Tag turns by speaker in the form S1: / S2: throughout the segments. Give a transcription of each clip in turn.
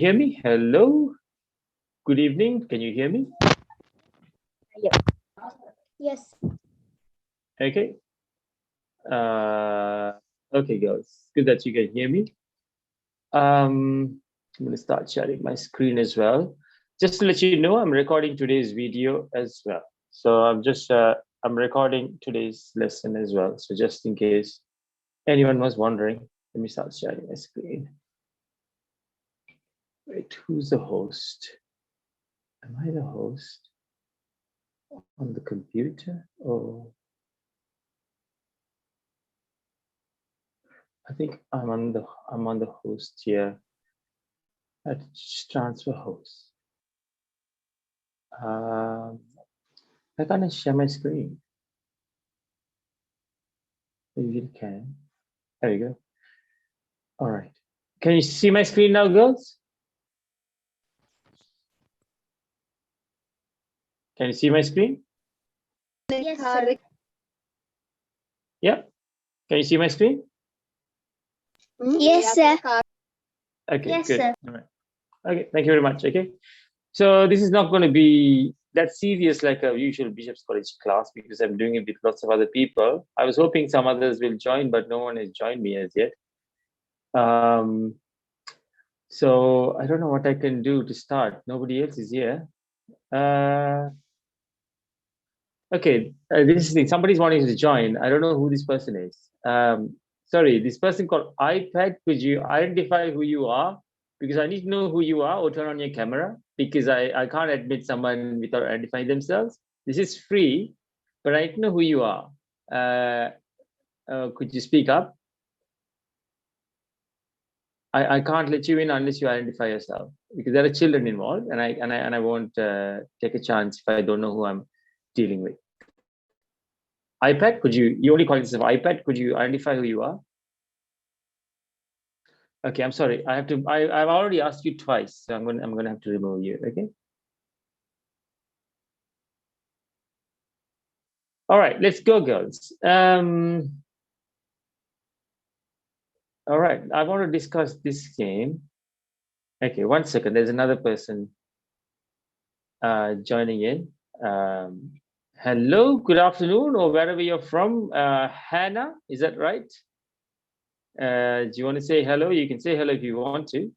S1: hear me? Hello. Good evening. Can you hear me?
S2: Yes.
S1: Okay. Okay, girls. Good that you can hear me. I'm going to start sharing my screen as well. Just to let you know, I'm recording today's video as well. So I'm recording today's lesson as well. So just in case anyone was wondering, let me start sharing my screen. Wait, who's the host? Am I the host on the computer? Oh, I think I'm on the host here. Let's transfer host. I can't share my screen. Maybe you can. There you go. All right. Can you see my screen now, girls? Can you see my screen?
S2: Yes, sir.
S1: Yeah. Can you see my screen?
S2: Yes, sir.
S1: Okay,
S2: Yes,
S1: good.
S2: sir.
S1: All right. Okay, thank you very much. Okay. So this is not going to be that serious like a usual Bishop's College class because I'm doing it with lots of other people. I was hoping some others will join, but no one has joined me as yet. Um, so I don't know what I can do to start. Nobody else is here. Uh, okay, this is the thing. Somebody's wanting to join. I don't know who this person is. Sorry, this person called iPad. Could you identify who you are? Because I need to know who you are or turn on your camera because I can't admit someone without identifying themselves. This is free, but I need to know who you are. Uh, could you speak up? I can't let you in unless you identify yourself because there are children involved, and I won't take a chance if I don't know who I'm dealing with. iPad, you only call yourself iPad? Could you identify who you are? Okay, I'm sorry. I've already asked you twice, so I'm gonna have to remove you. Okay. All right, let's go, girls. All right, I want to discuss this game. Okay, 1 second. There's another person joining in. Hello, good afternoon, or wherever you're from. Hannah, is that right? Do you want to say hello? You can say hello if you want to.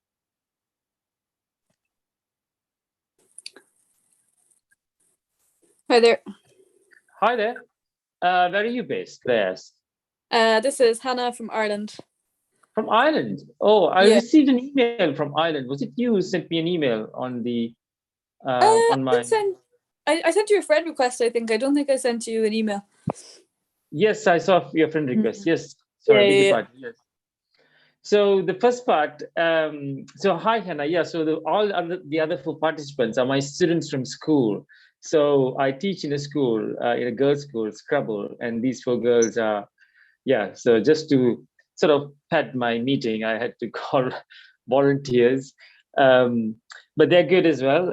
S3: Hi there.
S1: Hi there. Where are you based, Claire?
S3: This is Hannah from Ireland.
S1: From Ireland. Oh, I
S3: Yeah.
S1: received an email from Ireland. Was it you who sent me an email on the on my?
S3: I sent you a friend request. I think I don't think I sent you an email.
S1: Yes, I saw your friend request. Yes,
S3: Yeah,
S1: sorry, beg your
S3: yeah.
S1: pardon. Yes. So the first part. So hi Hannah. Yeah. So the other four participants are my students from school. So I teach in a school, in a girls' school, Scrabble, and these four girls are. Yeah. So just to sort of pad my meeting, I had to call volunteers. Um, but they're good as well.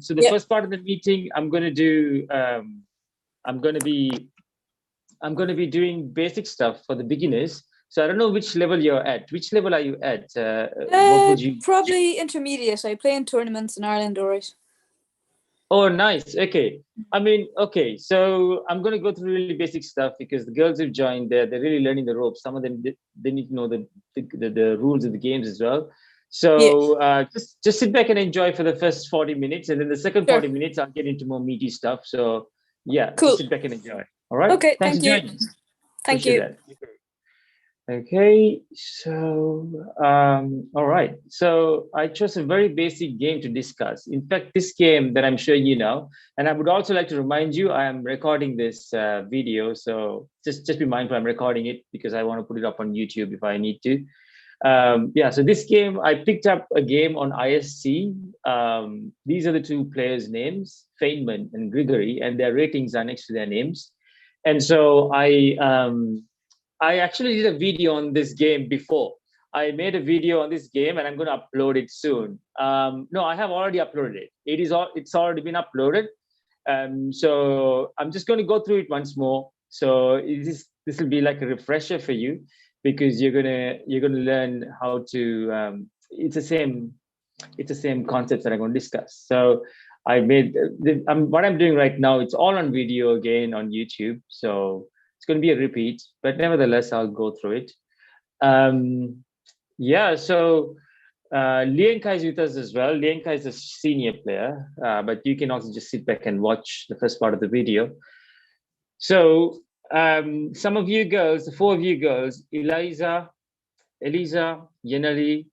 S1: So the
S3: Yeah.
S1: first part of the meeting, I'm going to do. I'm going to be. I'm going to be doing basic stuff for the beginners. So I don't know which level you're at. Which level are you at? What would you?
S3: Probably intermediate. I play in tournaments in Ireland, alright.
S1: Oh, nice. Okay. I mean, okay. So I'm going to go through really basic stuff because the girls who've joined, they're really learning the ropes. Some of them they need to know the rules of the games as well. So just sit back and enjoy for the first 40 minutes, and then the second 40 minutes I'll get into more meaty stuff. So yeah,
S3: cool.
S1: just sit back and enjoy. All right.
S3: Okay.
S1: Thanks
S3: Thank
S1: for
S3: you.
S1: joining.
S3: Thank
S1: Appreciate
S3: you.
S1: that. Okay, so all right. So I chose a very basic game to discuss. In fact, this game that I'm sure you know, and I would also like to remind you, I am recording this video, so just be mindful I'm recording it because I want to put it up on YouTube if I need to. Yeah, so this game I picked up a game on ISC. These are the two players' names, Feynman and Grigory, and their ratings are next to their names. And so I actually did a video on this game before. I made a video on this game and I'm going to upload it soon. No, I have already uploaded it. It's already been uploaded. So I'm just going to go through it once more. So this will be like a refresher for you because you're gonna learn how to. It's the same. It's the same concepts that I'm going to discuss. So I made what I'm doing right now. It's all on video again on YouTube. So it's going to be a repeat, but nevertheless, I'll go through it. Yeah. So Lienka is with us as well. Lienka is a senior player, but you can also just sit back and watch the first part of the video. So some of you girls, the four of you girls, Eliza, Yenali,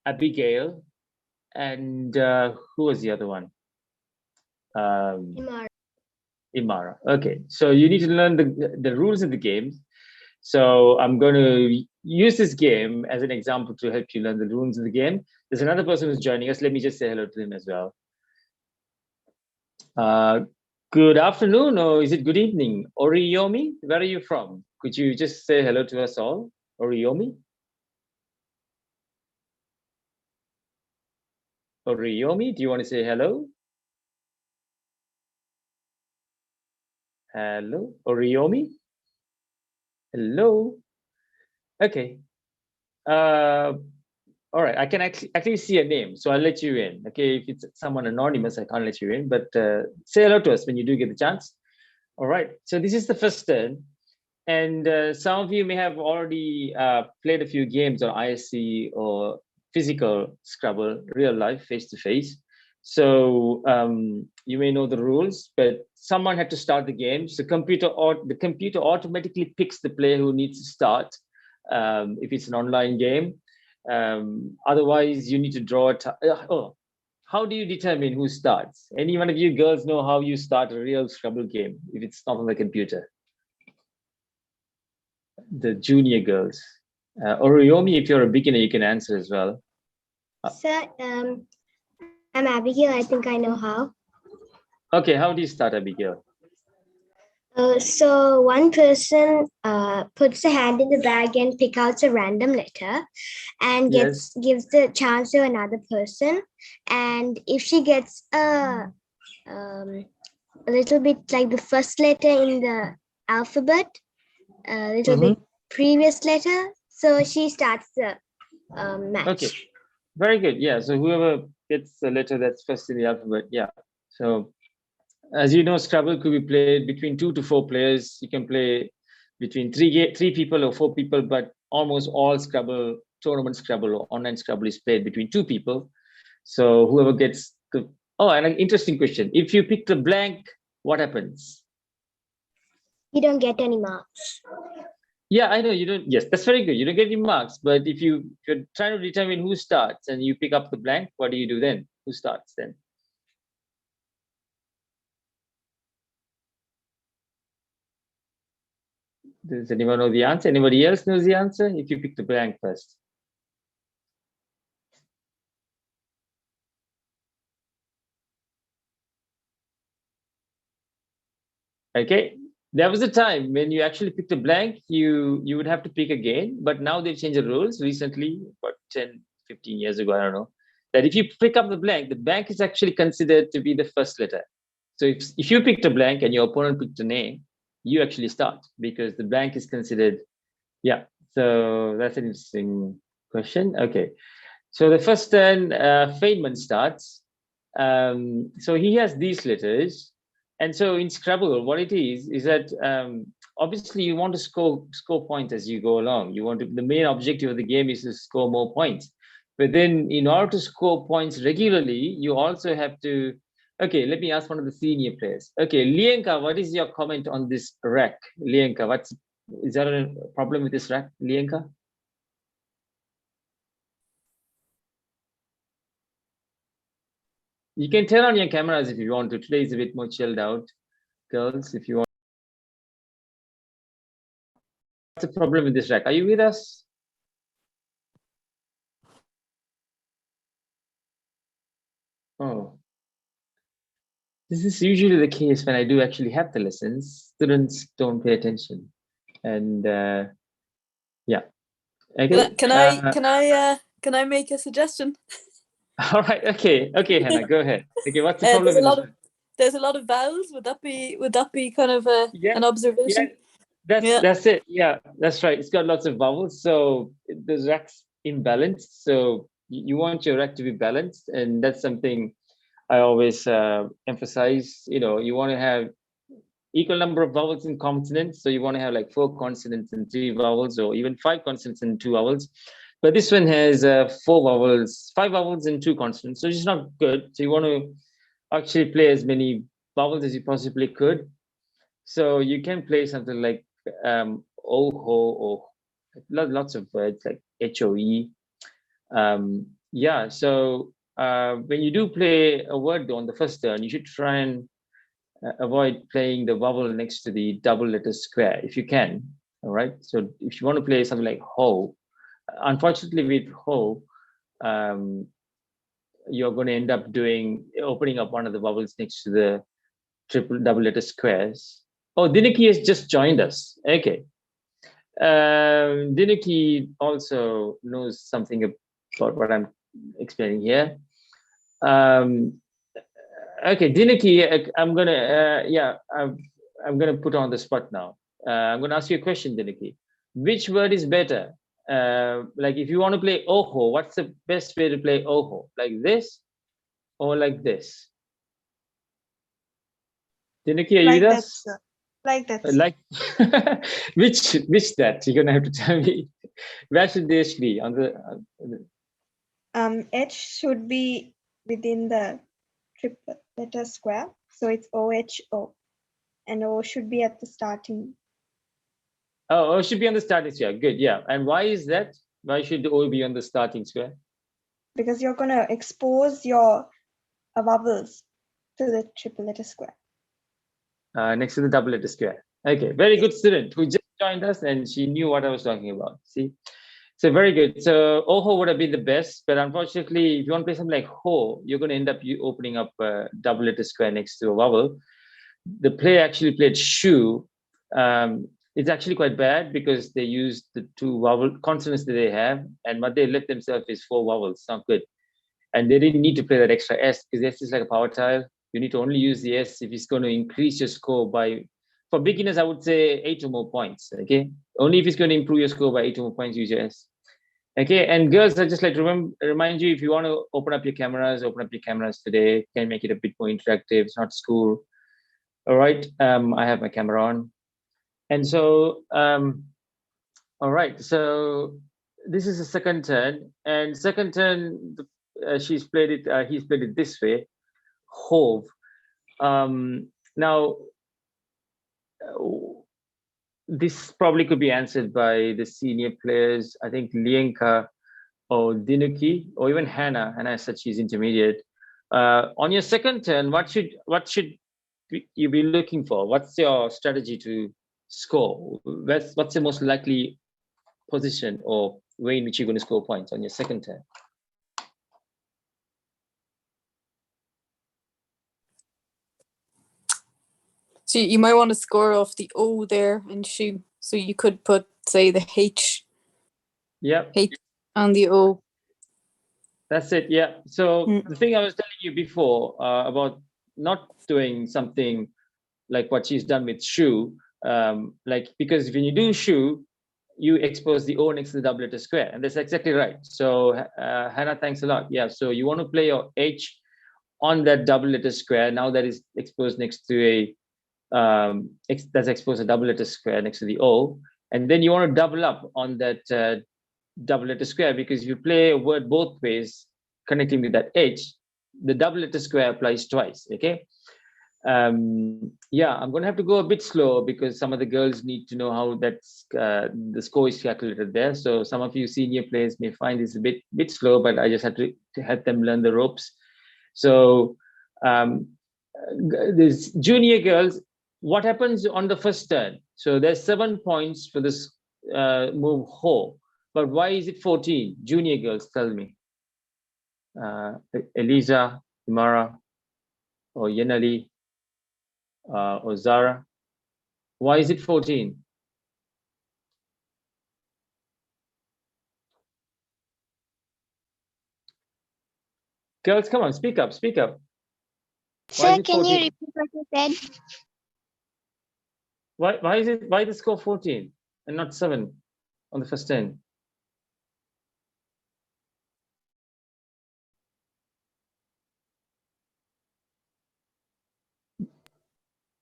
S1: Abigail, and who was the other one? Imara. Okay, so you need to learn the rules of the game. So I'm going to use this game as an example to help you learn the rules of the game. There's another person who's joining us. Let me just say hello to him as well. Good afternoon, or is it good evening? Oriyomi, where are you from? Could you just say hello to us all? Oriyomi? Oriyomi, do you want to say hello? Hello, Oriyomi? Hello? Okay. All right, I can actually see a name, so I'll let you in. Okay, if it's someone anonymous, I can't let you in, but say hello to us when you do get the chance. All right, so this is the first turn. And some of you may have already played a few games on ISC or physical Scrabble, real life, face-to-face. So you may know the rules, but someone had to start the game. So the computer automatically picks the player who needs to start if it's an online game. Otherwise, you need to draw it. How do you determine who starts? Any one of you girls know how you start a real Scrabble game if it's not on the computer? The junior girls. Oriyomi, if you're a beginner, you can answer as well.
S2: Sir, I'm Abigail. I think I know how.
S1: Okay, how do you start, Abigail?
S2: So one person puts a hand in the bag and pick out a random letter and gives the chance to another person. And if she gets a little bit like the first letter in the alphabet, a little bit previous letter, so she starts the match.
S1: Okay, very good. Yeah, so whoever gets the letter that's first in the alphabet, yeah. So as you know, Scrabble could be played between 2 to 4 players. You can play between three people or 4 people, but almost all Scrabble, tournament Scrabble or online Scrabble is played between 2 people. So whoever gets the, and an interesting question. If you pick the blank, what happens?
S2: You don't get any marks.
S1: Yeah, I know you don't. Yes, that's very good. You don't get any marks. But if you're trying to determine who starts and you pick up the blank, what do you do then? Who starts then? Does anyone know the answer? Anybody else knows the answer? If you pick the blank first. Okay, there was a time when you actually picked a blank, you would have to pick again, but now they've changed the rules recently, about 10, 15 years ago, I don't know, that if you pick up the blank is actually considered to be the first letter. So if you picked a blank and your opponent picked a name, you actually start because the blank is considered, yeah. So that's an interesting question. Okay, so the first turn, Feynman starts. So he has these letters. And so in Scrabble, what it is that obviously you want to score points as you go along. You want to, the main objective of the game is to score more points. But then in order to score points regularly, you also have to, okay, let me ask one of the senior players. Okay, Lienka, what is your comment on this rack? Lienka, is there a problem with this rack, Lienka? You can turn on your cameras if you want to. Today is a bit more chilled out. Girls, if you want. What's the problem with this rack? Are you with us? Oh. This is usually the case when I do actually have the lessons. Students don't pay attention. And yeah. Okay.
S3: Can I make a suggestion?
S1: All right. Okay, Hannah, go ahead. Okay, what's the problem with this rack?
S3: There's a lot of vowels. Would that be kind of an observation?
S1: Yeah, that's it. Yeah, that's right. It's got lots of vowels, so the rack's imbalanced. So you want your act to be balanced, and that's something I always emphasize. You want to have equal number of vowels in consonants. So you want to have like 4 consonants and 3 vowels, or even 5 consonants and 2 vowels. But this one has 4 vowels, 5 vowels and 2 consonants. So it's not good. So you want to actually play as many vowels as you possibly could. So you can play something like oh-ho, or lots of words like HOE. Yeah, so when you do play a word on the first turn, you should try and avoid playing the vowel next to the double letter square if you can. All right. So if you want to play something like ho, unfortunately with ho, you're going to end up opening up one of the vowels next to the double letter squares. Oh, Dinaki has just joined us. Okay. Dinaki also knows something about what I'm explaining here. Okay, Dinaki, I'm gonna put on the spot now. I'm gonna ask you a question, Dinaki. Which word is better? Like if you want to play oho, what's the best way to play oho? Like this or like this? Dinaki, are you with us?
S4: Like that.
S1: Like which that? You're gonna have to tell me. Where should this be on the?
S4: H should be within the triple letter square, so it's OHO, and O should be at the starting.
S1: Oh, O should be on the starting square. Good, yeah. And why is that? Why should the O be on the starting square?
S4: Because you're gonna expose your vowels to the triple letter square.
S1: Next to the double letter square. Okay, very good student who just joined us, and she knew what I was talking about. See, so very good. So oho would have been the best, but unfortunately, if you want to play something like ho, you're going to end up opening up a double letter square next to a vowel. The player actually played shu. It's actually quite bad because they used the 2 vowel consonants that they have, and what they left themselves is 4 vowels. Not good. And they didn't need to play that extra S, because S is like a power tile. You need to only use the S if it's going to increase your score by, for beginners, I would say 8 or more points. Okay, only if it's going to improve your score by 8 or more points, use your S. Okay, and girls, I just like to remind you, if you want to open up your cameras today. Can make it a bit more interactive. It's not school. All right, I have my camera on. And so, all right, so this is the second turn, and second turn, he's played it this way, hove. Now, this probably could be answered by the senior players. I think Lienka or Dinuki or even Hannah. Hannah as such, she's intermediate. On your second turn, what should you be looking for? What's your strategy to score? What's the most likely position or way in which you're going to score points on your second turn?
S3: So you might want to score off the O there and shoot. So you could put, say, the H.
S1: Yeah.
S3: H on the O.
S1: That's it. Yeah. So the thing I was telling you before about not doing something like what she's done with shu, like, because when you do shu, you expose the O next to the double letter square, and that's exactly right. So Hannah, thanks a lot. Yeah. So you want to play your H on that double letter square. Now that is exposed next to a that's exposed a double letter square next to the O, and then you want to double up on that double letter square, because if you play a word both ways connecting with that H, the double letter square applies twice. Okay. Yeah, I'm going to have to go a bit slow because some of the girls need to know how that's the score is calculated there. So some of you senior players may find this a bit slow, but I just had to help them learn the ropes. So these junior girls, what happens on the first turn? So there's 7 points for this move ho, but why is it 14? Junior girls, tell me. Eliza, Imara, or Yenali, or Zara. Why is it 14? Girls, come on, speak up, speak up.
S2: Sir, can you repeat what you said?
S1: Why the score 14 and not 7 on the first turn?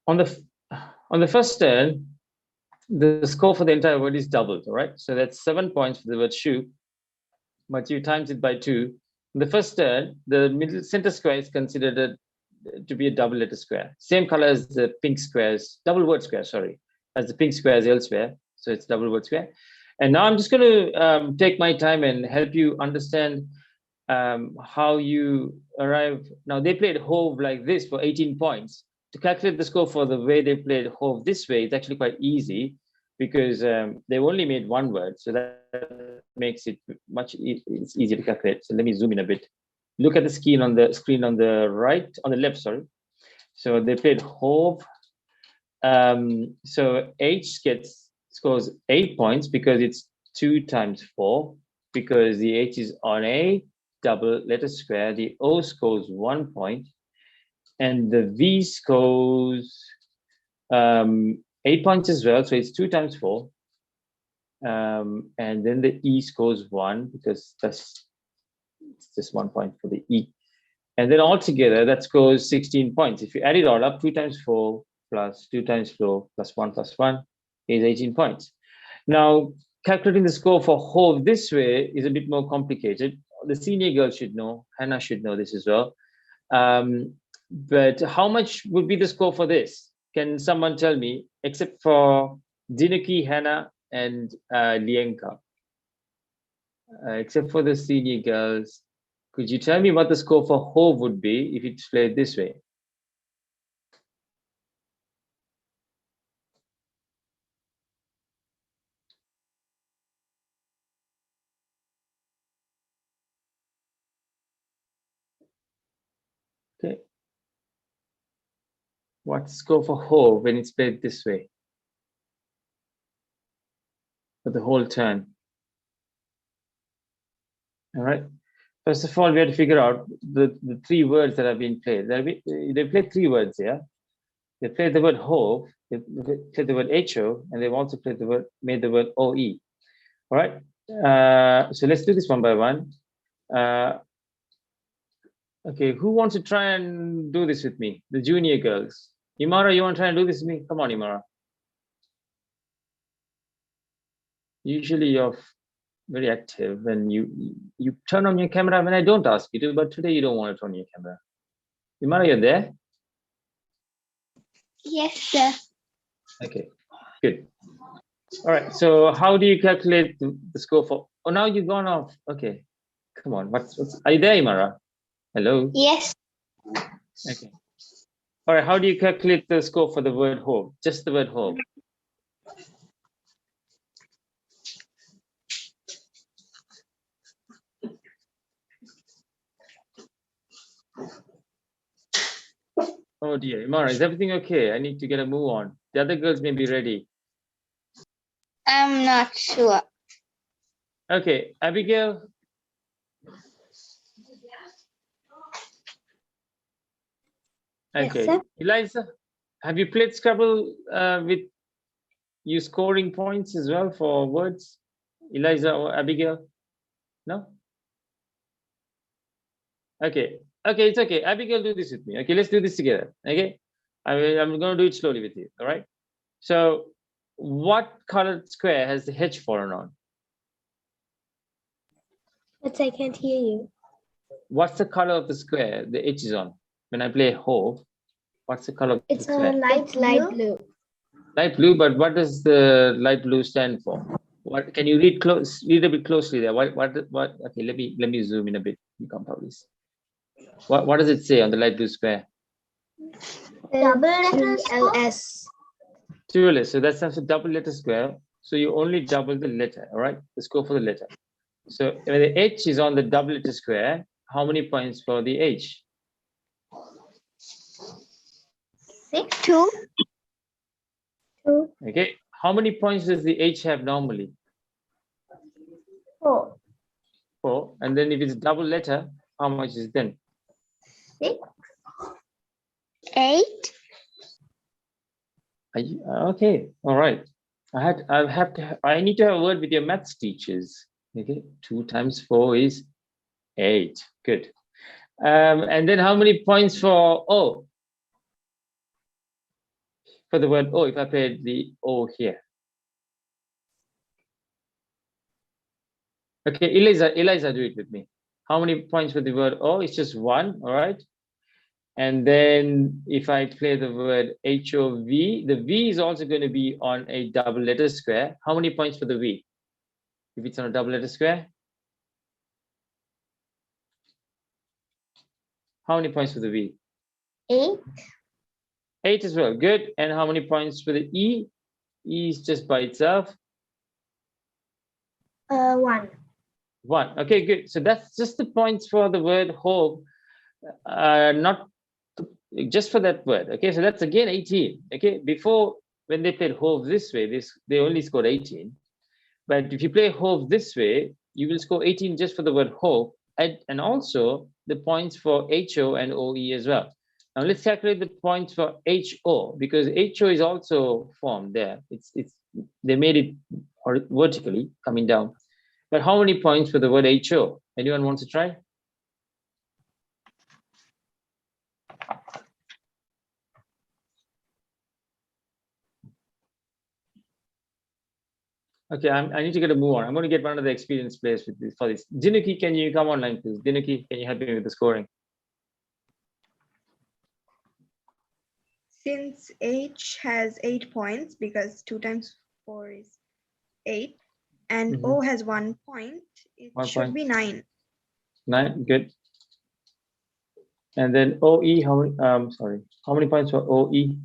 S1: On the first turn, the score for the entire word is doubled, all right? So that's 7 points for the word shoe, but you times it by 2. In the first turn, the middle center square is considered to be a double letter square. Same color as the pink squares, double word square, sorry, as the pink squares elsewhere. So it's double word square. And now I'm just going to take my time and help you understand how you arrive. Now they played Hove like this for 18 points. To calculate the score for the way they played Hove this way, it's actually quite easy because they've only made one word. So that makes it it's easier to calculate. So let me zoom in a bit. Look at the screen on the right, on the left, sorry. So they played Hove. So H scores 8 points because it's 2 times 4, because the H is on a double letter square. The O scores 1 point, and the V scores 8 points as well. So it's 2 times 4. And then the E scores 1 because it's just 1 point for the E. And then altogether that scores 16 points. If you add it all up, 2 times 4 plus 2 times 4 plus 1 is 18 points. Now, calculating the score for Hove this way is a bit more complicated. The senior girl should know, Hannah should know this as well. But how much would be the score for this? Can someone tell me, except for Dinaki, Hannah, and Lienka? Except for the senior girls, could you tell me what the score for Hove would be if it's played this way? Okay. What's the score for Hove when it's played this way? For the whole turn. All right. First of all, we have to figure out the 3 words that have been played. They played 3 words here. They played the word Hove, they played the word HO, and they've also made the word OE. All right. So let's do this one by one. Okay, who wants to try and do this with me? The junior girls. Imara, you want to try and do this with me? Come on, Imara. Usually you're very active and you turn on your camera when I don't ask you to, but today you don't want to turn on your camera. Imara, you're there?
S2: Yes, sir.
S1: Okay, good. All right, so how do you calculate the score for, oh, now you've gone off. Okay, come on, are you there, Imara? Hello?
S2: Yes.
S1: Okay. All right, how do you calculate the score for the word Hove? Just the word Hove. Oh dear, Imara, is everything okay? I need to get a move on. The other girls may be ready.
S2: I'm not sure.
S1: Okay, Abigail. Okay,
S2: Yes,
S1: Eliza, have you played Scrabble with you scoring points as well for words? Eliza or Abigail? No? Okay, it's okay. Abigail, do this with me. Okay, let's do this together. Okay, I'm going to do it slowly with you. All right. So, what colored square has the H fallen on?
S2: But I can't hear you.
S1: What's the color of the square the H is on? When I play Hove, what's the color of the square?
S2: Light blue.
S1: Light blue, but what does the light blue stand for? What can you read a bit closely there? What okay, let me zoom in a bit. You can't probably see. What does it say on the light blue square?
S2: Double letter LS.
S1: 2LS. So that stands for double letter square. So you only double the letter, all right? Let's go for the letter. So when the H is on the double letter square, how many points for the H?
S2: 6. 2.
S1: Okay. How many points does the H have normally?
S2: 4.
S1: 4. And then if it's double letter, how much is it then?
S2: 6. 8.
S1: Okay. All right. I need to have a word with your maths teachers. Okay. 2 times 4 is 8. Good. And then how many points for O? for the word O if I played the O here? Okay, Eliza, do it with me. How many points for the word O? It's just one, all right? And then if I play the word HOV, the V is also going to be on a double letter square. How many points for the V? If it's on a double letter square? How many points for the V?
S2: 8.
S1: 8 as well, good. And how many points for the E? E is just by itself.
S2: 1.
S1: 1. Okay, good. So that's just the points for the word hove, not just for that word. Okay, so that's again 18. Okay, before when they played hove this way, they only scored 18. But if you play hove this way, you will score 18 just for the word hove, and also the points for HO and OE as well. Now let's calculate the points for HO, because HO is also formed there. They made it vertically coming down. But how many points for the word HO? Anyone wants to try? Okay, I need to get a move on. I'm going to get one of the experienced players for this. Dinuki, can you come online, please? Dinuki, can you help me with the scoring?
S4: Since H has 8 points, because 2 times 4 is 8, and O has 1 point, it should be 9.
S1: 9, good. And then OE, how many points for OE?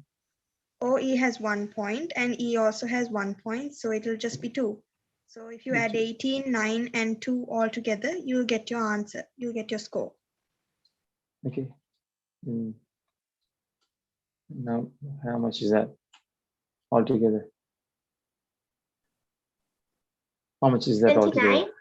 S4: OE has 1 point, and E also has 1 point, so it will just be 2. So if you add 18, 9, and 2 all together, you'll get your answer. You'll get your score.
S1: Okay. Now, how much is that altogether? How much is that
S2: 29.
S1: altogether?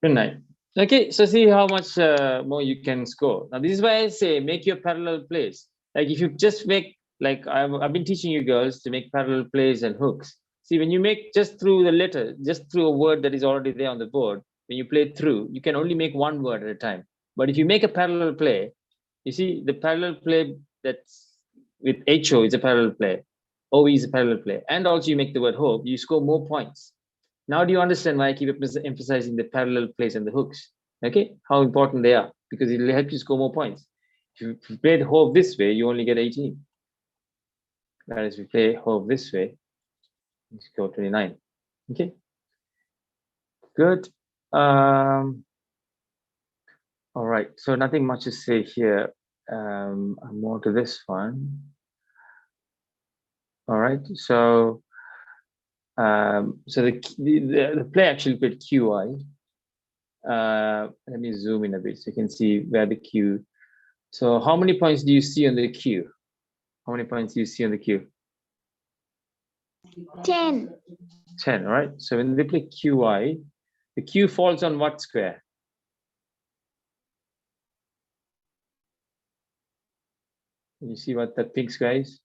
S1: 29. Okay, so see how much more you can score. Now, this is why I say make your parallel plays. Like if you just make, like I've been teaching you girls to make parallel plays and hooks. See, when you make just through the letter, just through a word that is already there on the board, when you play through, you can only make one word at a time. But if you make a parallel play, you see the parallel play that's with HO is a parallel play, OE is a parallel play, and also you make the word hope, you score more points. Now do you understand why I keep emphasizing the parallel plays and the hooks? Okay, how important they are, because it will help you score more points. If you play the hope this way, you only get 18. Whereas if you play hope this way, you score 29. Okay, good. All right, so nothing much to say here. More to this one. All right, so the play actually played QI. Let me zoom in a bit so you can see where the Q. So how many points do you see on the Q? How many points do you see on the Q?
S2: 10.
S1: 10, right? So when they play QI, the Q falls on what square? Can you see what that pink square is?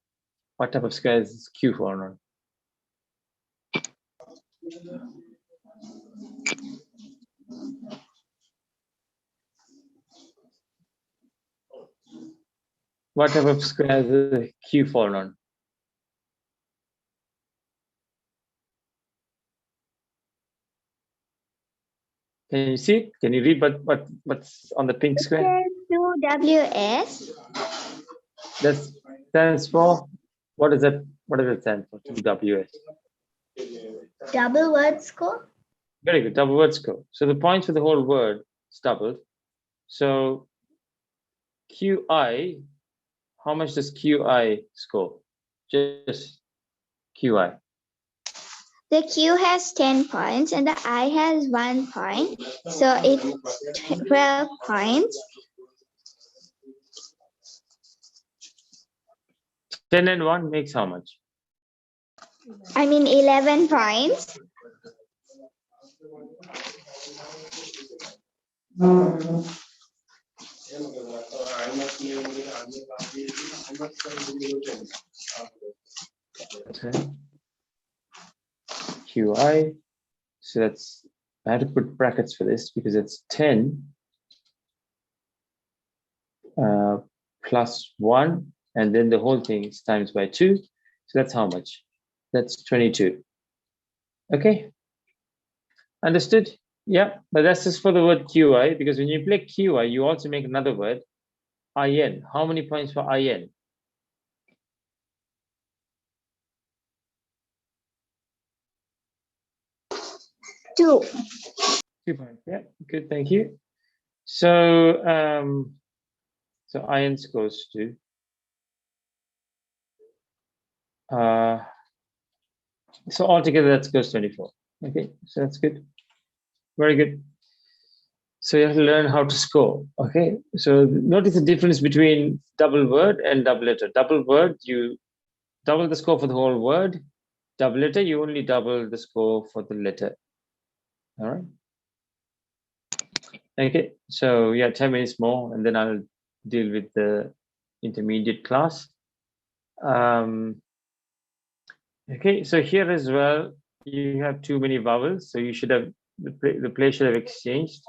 S1: What type of square is Q falling on? What type of square is the Q falling on? Can you see it? Can you read what's on the pink square?
S2: 2WS.
S1: That stands for, what does it stand for? 2WS.
S2: Double word score.
S1: Very good, double word score. So the points for the whole word is doubled. So QI, how much does QI score? Just QI.
S2: The Q has 10 points and the I has 1 point. So it's 12 points.
S1: 10 and 1 makes how much?
S2: I mean 11 points.
S1: QI. So that's, I have to put brackets for this because it's 10 plus 1, and then the whole thing is times by 2. So that's how much? That's 22. Okay, understood? Yeah, but that's just for the word QI, because when you play QI, you also make another word, IN. How many points for IN?
S2: 2.
S1: 2 points. Yeah, good, thank you. So, so IN goes to so altogether that goes 24. Okay, so that's good. Very good. So you have to learn how to score. Okay, so notice the difference between double word and double letter. Double word, you double the score for the whole word. Double letter, you only double the score for the letter. All right. Okay, so yeah, 10 minutes more, and then I'll deal with the intermediate class. Okay, so here as well, you have too many vowels, so you should have the play should have exchanged.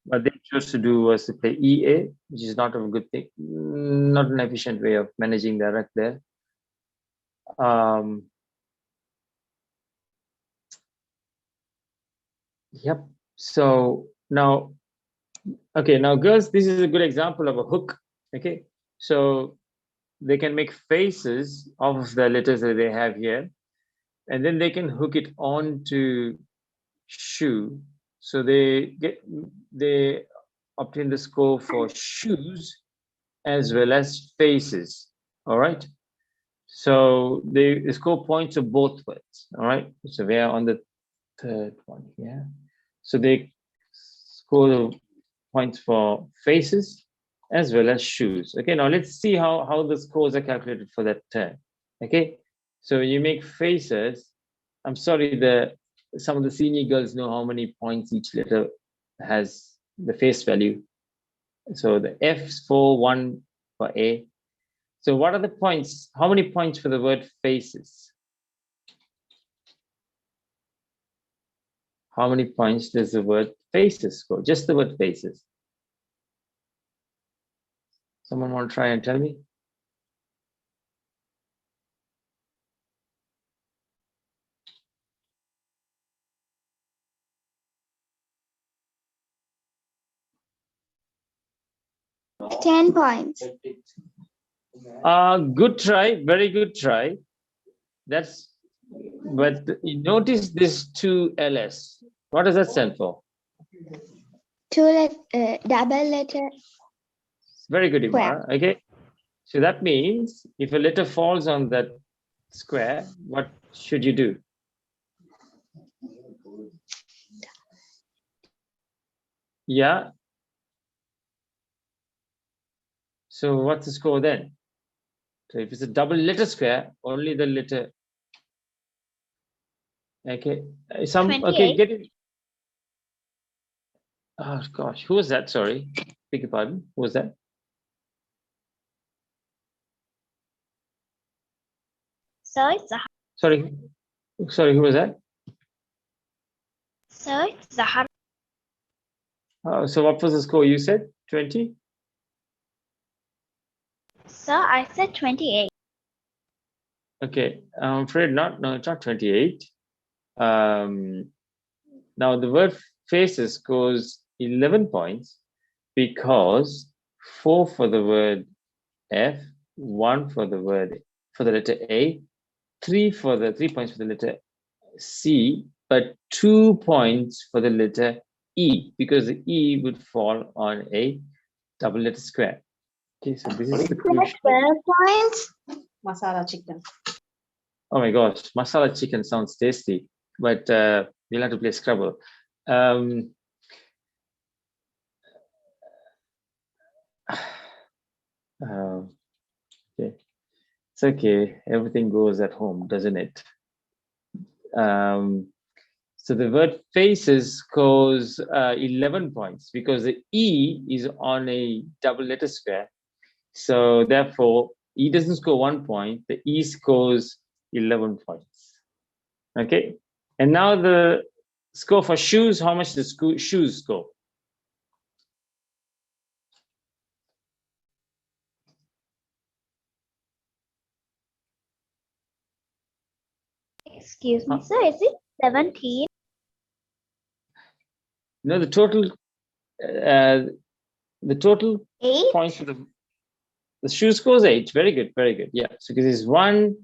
S1: What they chose to do was to play EA, which is not a good thing, not an efficient way of managing the rec there. Yep. So now, okay, now girls, this is a good example of a hook. Okay, so they can make faces of the letters that they have here, and then they can hook it onto shoe. So they obtain the score for shoes as well as faces. All right. So they score points of both words. All right. So we are on the third one here. So they score the points for faces as well as shoes. Okay, now let's see how the scores are calculated for that term. Okay, so you make faces. I'm sorry, some of the senior girls know how many points each letter has, the face value. So the F's for 1 for A. So what are the points? How many points for the word faces? How many points does the word faces score? Just the word faces. Someone want to try and tell me?
S2: Ten points.
S1: Good try, very good try. That's, but you notice this 2LS. What does that stand for?
S2: Double letter.
S1: Very good, Imara. Okay, so that means if a letter falls on that square, what should you do? Yeah. So what's the score then? So if it's a double letter square, only the letter. Okay. Okay, get it. Oh gosh, who was that? Sorry. Beg your pardon. Who was that?
S2: So it's
S1: Sorry. Sorry, who was that?
S2: Zahar.
S1: So what was the score you said? 20?
S2: So I said 28.
S1: Okay, I'm afraid not. No, it's not 28. Now the word faces goes 11 points because 4 for the word F, 1 for the word for the letter A, 3 points for the letter C, but 2 points for the letter E because the E would fall on a double letter square. Okay, so this is the crucial.
S2: 12 points.
S5: Masala chicken.
S1: Oh my gosh, masala chicken sounds tasty, but we'll have to play Scrabble. Okay. It's okay. Everything goes at home, doesn't it? So the word faces scores 11 points because the E is on a double letter square. So therefore, E doesn't score 1 point. The E scores 11 points. Okay. And now the score for shoes, how much does shoes score?
S5: Excuse me, sir. Is it 17?
S1: No, the total
S5: 8?
S1: points for the shoe score is 8. Very good, very good. Yeah. So because it's 1,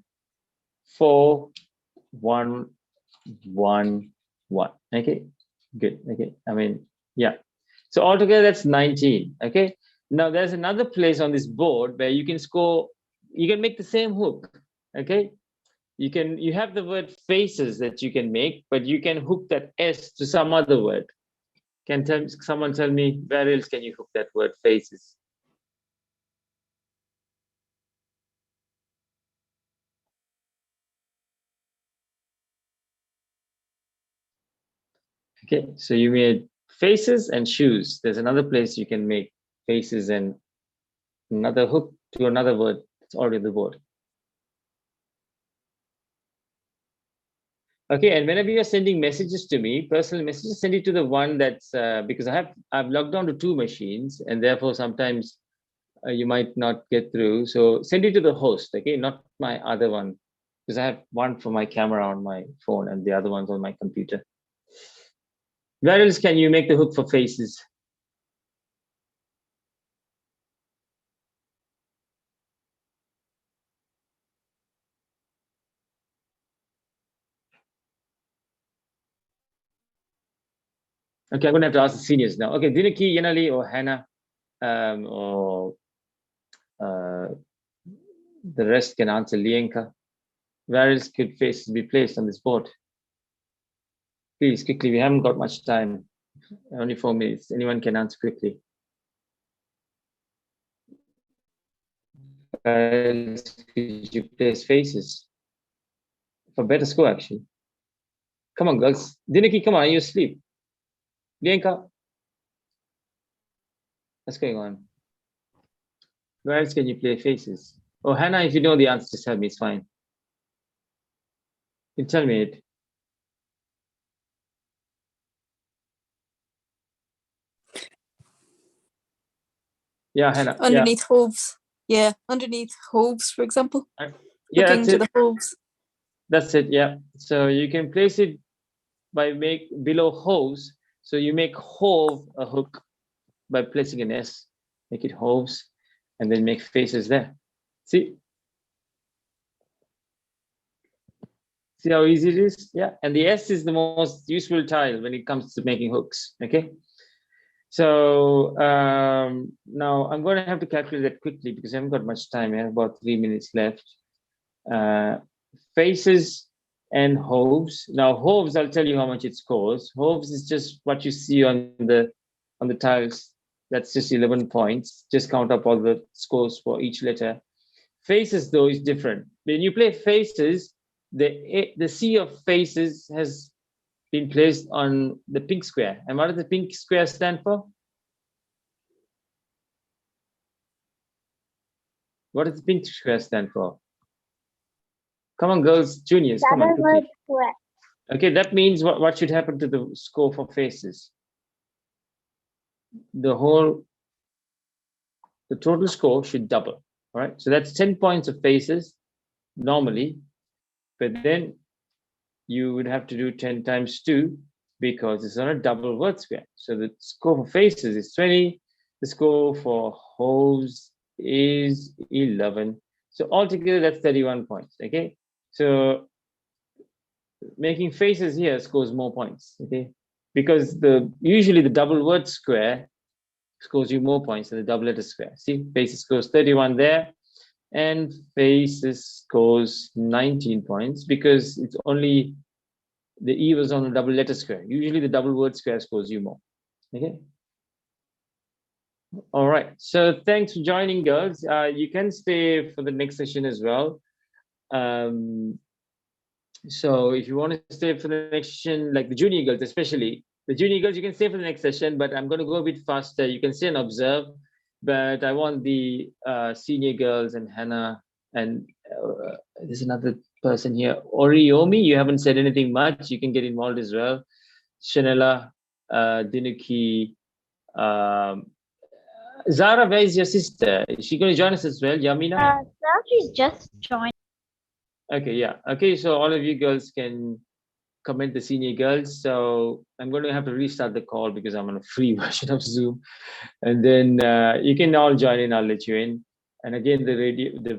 S1: 4, 1, 1, 1. Okay, good. Okay, I mean, yeah. So altogether that's 19. Okay. Now there's another place on this board where you can score. You can make the same hook. Okay. You have the word faces that you can make, but you can hook that S to some other word. Can someone tell me where else can you hook that word faces? Okay, so you made faces and shoes. There's another place you can make faces and another hook to another word that's already on the board. Okay, and whenever you're sending messages to me, personal messages, send it to the one that's because I've logged on to 2 machines, and therefore sometimes you might not get through. So send it to the host, okay, not my other one, because I have one for my camera on my phone and the other one's on my computer. Where else can you make the hook for faces? Okay, I'm going to have to ask the seniors now. Okay, Dinaki, Yanali, or Hannah, or the rest can answer. Lienka, where else could faces be placed on this board? Please, quickly, we haven't got much time. Only 4 minutes. Anyone can answer quickly. Where else could you place faces? For better score, actually. Come on, girls. Dinaki, come on, are you asleep? Lienka, what's going on? Where else can you play faces? Oh, Hannah, if you know the answer, just tell me, it's fine. You tell me it. Yeah, Hannah.
S3: Underneath hooves. Yeah, underneath hooves, for example.
S1: Yeah,
S3: Looking
S1: that's
S3: to
S1: it.
S3: the hooves.
S1: That's it. Yeah. So you can place it by below hose. So you make hove a hook by placing an S, make it hose, and then make faces there. See how easy it is? Yeah. And the S is the most useful tile when it comes to making hooks. Okay. So now I'm going to have to calculate that quickly because I haven't got much time. I have about 3 minutes left. Faces and hoves. Now hoves, I'll tell you how much it scores. Hoves is just what you see on the tiles. That's just 11 points. Just count up all the scores for each letter. Faces though is different. When you play faces, the C of faces has been placed on the pink square. And what does the pink square stand for? What does the pink square stand for? Come on, girls, juniors, come on, quickly. Okay, that means what should happen to the score for faces? The total score should double, all right? So that's 10 points of faces normally, but then you would have to do 10 times 2 because it's on a double word square. So the score for faces is 20. The score for holes is 11. So altogether, that's 31 points, okay? So making faces here scores more points, okay? Because usually the double word square scores you more points than the double letter square. See, faces scores 31 there, and faces scores 19 points because it's only the E was on the double letter square. Usually the double word square scores you more, okay? All right, so thanks for joining, girls. You can stay for the next session as well. So if you want to stay for the next session, like the junior girls, especially the junior girls, you can stay for the next session, but I'm going to go a bit faster. You can stay and observe, but I want the senior girls and Hannah, and there's another person here, Oriomi. You haven't said anything much. You can get involved as well. Shanella, Dinuki, Zara, where is your sister? Is she going to join us as well? Yamina?
S5: Sir, she's just joined.
S1: Okay, yeah. Okay, so all of you girls can comment, the senior girls. So I'm going to have to restart the call because I'm on a free version of Zoom. And then you can all join in, I'll let you in. And again, the